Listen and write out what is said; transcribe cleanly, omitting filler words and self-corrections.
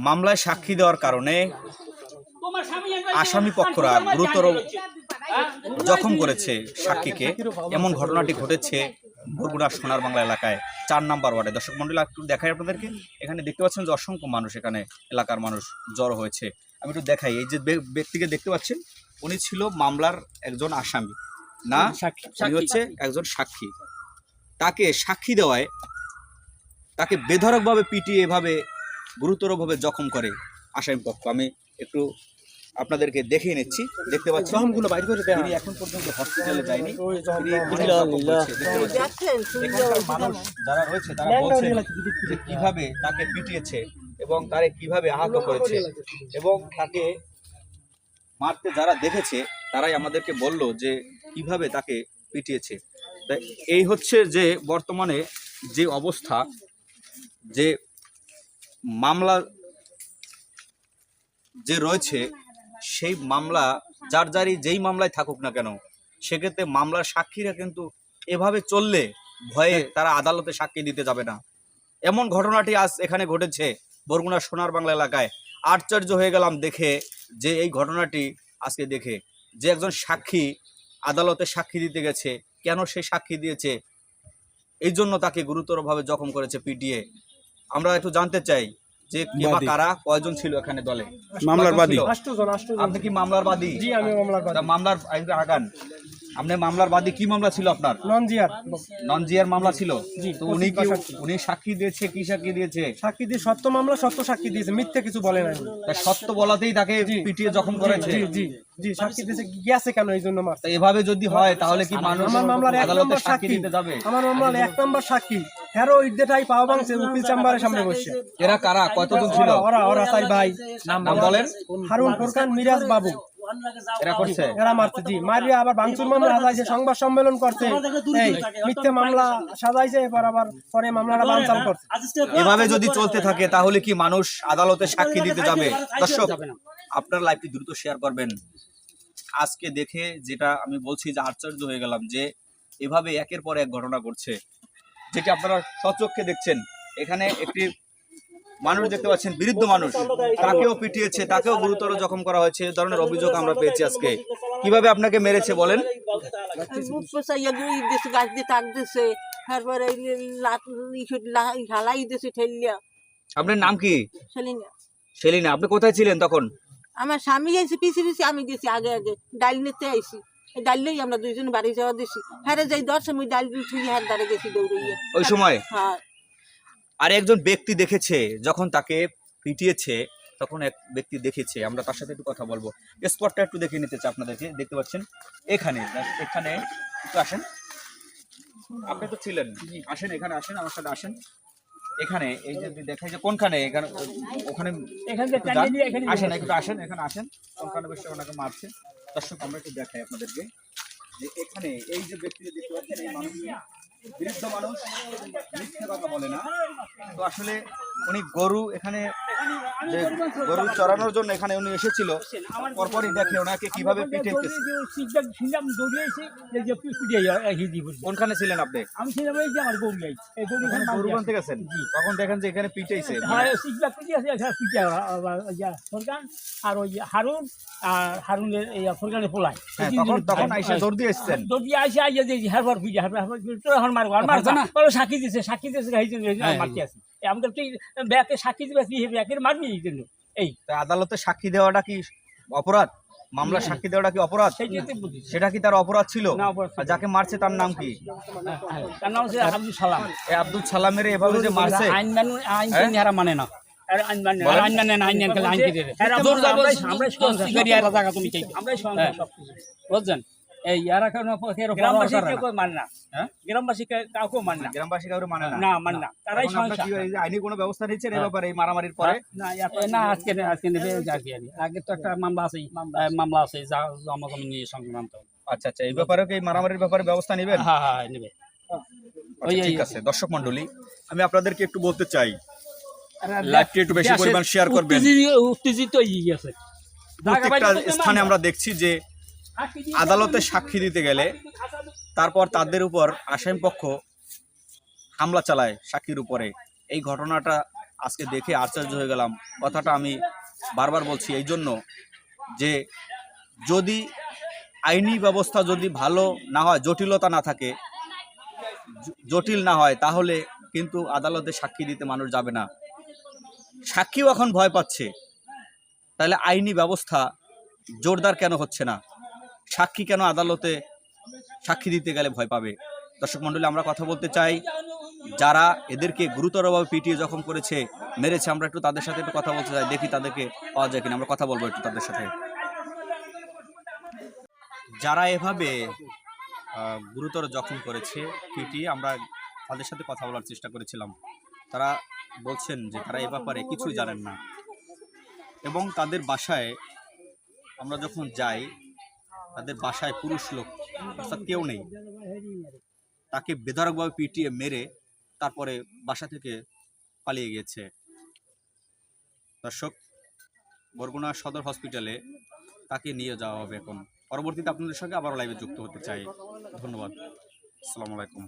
মামলায় সাক্ষী দেওয়ার কারণে আসামি পক্ষরা গুরুতর জখম করেছে সাক্ষীকে। এমন ঘটনাটি ঘটেছে বরগুনা সোনার বাংলা এলাকায় ৪ নম্বর ওয়ার্ডে। দর্শক মন্ডলী একটু দেখাই আপনাদেরকে। এখানে দেখতে পাচ্ছেন যে অসংখ্য মানুষ, এখানে এলাকার মানুষ জড়ো হয়েছে। আমি একটু দেখাই। এই যে ব্যক্তিকে দেখতে পাচ্ছেন, উনি ছিল মামলার একজন আসামি না, উনি হচ্ছে একজন সাক্ষী। তাকে সাক্ষী দেওয়ায় তাকে বেধড়কভাবে পিটিয়ে এভাবে গুরুতরভাবে জখম করে আসামি পক্ষ। আমি একটু আপনাদেরকে দেখিয়ে নিচ্ছি। দেখতে পাচ্ছেন তিনি এখন পর্যন্ত হসপিটালে যায়নি। মানুষ যারা রয়েছে তারা বলছেন যে কিভাবে তাকে পিটিয়েছে এবং তারে কিভাবে আহত করেছে, এবং তাকে মারতে যারা দেখেছে তারাই আমাদেরকে বলল যে কিভাবে তাকে পিটিয়েছে। এই হচ্ছে যে বর্তমানে যে অবস্থা, যে মামলা যে রয়েছে, সেই মামলা যার যারই যেই মামলায় থাকুক না কেন, সেক্ষেত্রে মামলার সাক্ষীরা কিন্তু এভাবে চললে ভয়ে তারা আদালতে সাক্ষী দিতে যাবে না। এমন ঘটনাটি আজ এখানে ঘটেছে বরগুনা সোনার বাংলা এলাকায়। আশ্চর্য হয়ে গেলাম দেখে যে এই ঘটনাটি আজকে দেখে, যে একজন সাক্ষী আদালতে সাক্ষী দিতে গেছে, কেন সে সাক্ষী দিয়েছে, এই জন্য তাকে গুরুতরভাবে জখম করেছে পিটিয়ে। আমরা একটু জানতে চাই যে কে বা কারা কয়জন ছিল এখানে দলে মামলার বাদী? 8 জন। আপনি কি মামলার বাদী? জি, আমি মামলার বাদী। মামলার আগান, আপনি মামলার বাদী। কি মামলা ছিল আপনার? ননজিয়ার মামলা ছিল। তো উনি সাক্ষী দিয়েছে, কি সাক্ষী দিয়েছে? সাক্ষী দিয়ে সত্য মামলা, সত্য সাক্ষী দিয়েছে, মিথ্যে কিছু বলে নাই। সত্য বলাতেই তাকে পিটিয়ে জখম করেছে। জি, সাক্ষী দিয়েছে, গেছে কেন এই জন্য মারছে। এভাবে যদি হয় তাহলে কি মানুষ আমার মামলার 1 নম্বর সাক্ষী দিতে যাবে? আমার মামলার 1 নম্বর সাক্ষী হেরো ইডেটাই পাওয়া ভাঙছে উকিল চেম্বারের সামনে বসে। এরা কারা, কতজন ছিল? ওরা 4 ভাই। নাম বলেন। হারুন, ফুরকান, মিরাজ, বাবু। এরা করছে, এরা মারছে। জি, মারিয়া আবার ভাঙচুর মামলা সাজাইছে, সংবাদ সম্মেলন করছে, এই মিথ্যে মামলা সাজাইছে, এবার আবার পরে মামলাটা বানচাল করছে। এভাবে যদি চলতে থাকে তাহলে কি মানুষ আদালতে সাক্ষী দিতে যাবে? দর্শক, আপনার লাইভটি দ্রুত শেয়ার করবেন। আজকে দেখে যেটা আমি বলছি যে আশ্চর্য হয়ে গেলাম যে এভাবে একের পর এক ঘটনা ঘটছে, যেটি আপনারা সচক্ষে দেখছেন। এখানে একটি মানুষ দেখতে পাচ্ছেন, বৃদ্ধ মানুষ, তাকেও পিটিয়েছে, তাকেও গুরুতর জখম করা হয়েছে। এই ধরনের অভিযোগ আমরা পেয়েছি আজকে। কিভাবে আপনাকে মেরেছে বলেন? আপনার নাম কি? সেলিনা। আপনি কোথায় ছিলেন তখন? আমার স্বামী গেছে পিছিয়ে পিছিয়ে, আমি গেছি আগে আগে। ডাল নিতে আইসি, ডাললেই আমরা দুইজন বাড়ি যাওয়া দিছি। হ্যাঁ যাই 10 আমি ডাল ছুঁয়ে হাত দাঁড়ে গেছি দৌড়িয়ে ওই সময়। হ্যাঁ। আর একজন ব্যক্তি দেখেছে যখন তাকে পিটিয়েছে, তখন এক ব্যক্তি দেখেছে। আমরা তার সাথে একটু কথা বলবো। স্পটটা একটু দেখে নিতে চাই আপনাদেরকে। দেখতে পাচ্ছেন এখানে একটু আসেন, আপনি তো ছিলেন। আসেন, এখানে আসেন, আমার সাথে আসেন। এখানে এই যে দেখাই যে কোনখানে, এখানে ওখানে আসেন, একটু আসেন, এখানে আসেন। কোনখানে বসে ওনাকে মারছে। দর্শক, আমরা একটু দেখাই আপনাদেরকে যে এখানে এই যে ব্যক্তি দেখতে পাচ্ছেন, এই মানুষ বৃদ্ধ মানুষ, মিথ্যে কথা বলে না। তো আসলে উনি গরু এখানে যে গরু চড়ানোর জন্য এখানে উনি এসেছিল, পরপরই দেখে ওনাকে কিভাবে পিটাইতেছে। কোনখানে ছিলেন আপনি? আমি ছিলাম এই যে আমার গরু গাই, এই গরু গরু বানতে গেছেন, তখন দেখেন যে এখানে পিটাইছে। ফোরকান আর ওই হারুন, আর হারুনের এই ফোরকানের পোলায়। তখন আইসা দৌড় দিয়ে এসছেন, দৌড় দিয়ে আইসা আইয়া যে হারবার পিজা হারবার মারবো আর মারছে না। সাক্ষী দিছে মারতে আছে। আমাদের তুই ব্যাকে সাক্ষী দিবে, ব্যাকের মারবি এই জন্য। এই আদালতে সাক্ষী দেওয়াটা কি অপরাধ? মামলার সাক্ষী দেওয়াটা কি অপরাধ? সেটা কি তার অপরাধ ছিল? যাকে মারছে তার নাম কি? তার নাম হচ্ছে আব্দুল সালাম। এই আব্দুল সালামের এভাবে যে মারছে, আইন মানে না। বুঝছেন? এই গ্রামবাসী কাউকে মানে না, গ্রামবাসী কাউকে মানে না, মানে না। তারাই আইনি কোনো ব্যবস্থা নিচ্ছেন এই ব্যাপারে, এই মারামারির পরে? না, আজকে নেবে। আগে তো একটা মামলা আছে জমা জমি নিয়ে সংক্রান্ত। আচ্ছা, এই ব্যাপারে কি মারামারির ব্যাপারে ব্যবস্থা নেবেন? হ্যাঁ, নেবে। ঠিক আছে। দর্শক মন্ডলী, আমি আপনাদেরকে একটু বলতে চাই, লাইভটি একটু বেশি পরিমাণ শেয়ার করবেন। উত্তেজিত হয়ে গেছে। প্রত্যেকটা স্থানে আমরা দেখছি যে আদালতে সাক্ষী দিতে গেলে তারপর তাদের উপর আসামি পক্ষ হামলা চালায় সাক্ষীর উপরে। এই ঘটনাটা আজকে দেখে আশ্চর্য হয়ে গেলাম। কথাটা আমি বারবার বলছি এই জন্য যে যদি আইনি ব্যবস্থা যদি ভালো না হয়, জটিলতা না থাকে, জটিল না হয়, তাহলে কিন্তু আদালতে সাক্ষী দিতে মানুষ যাবে না। সাক্ষীও এখন ভয় পাচ্ছে, তাহলে আইনি ব্যবস্থা জোরদার কেন হচ্ছে না? সাক্ষী কেন আদালতে সাক্ষী দিতে গেলে ভয় পাবে? দর্শক মণ্ডলী, আমরা কথা বলতে চাই যারা এদেরকে গুরুতরভাবে পিটিয়ে জখম করেছে, মেরেছে, আমরা একটু তাদের সাথে একটু কথা বলতে চাই, দেখি তাদেরকে পাওয়া যায় কিনা। আমরা কথা বলবো একটু তাদের সাথে। যারা এভাবে গুরুতর জখম করেছে, পিটিয়ে, আমরা তাদের সাথে কথা বলার চেষ্টা করেছিলাম। তারা বলছেন যে তারা এ ব্যাপারে কিছুই জানেন না, এবং তাদের বাসায় আমরা যখন যাই, তাদের বাসায় পুরুষ লোক অর্থাৎ কেউ নেই। তাকে বেধড়কভাবে পিটিয়ে মেরে তারপরে বাসা থেকে পালিয়ে গিয়েছে। দর্শক, বরগুনা সদর হসপিটালে তাকে নিয়ে যাওয়া হবে এখন। পরবর্তীতে আপনাদের সঙ্গে আবারও লাইভে যুক্ত হতে চাই। ধন্যবাদ। আসসালামু আলাইকুম।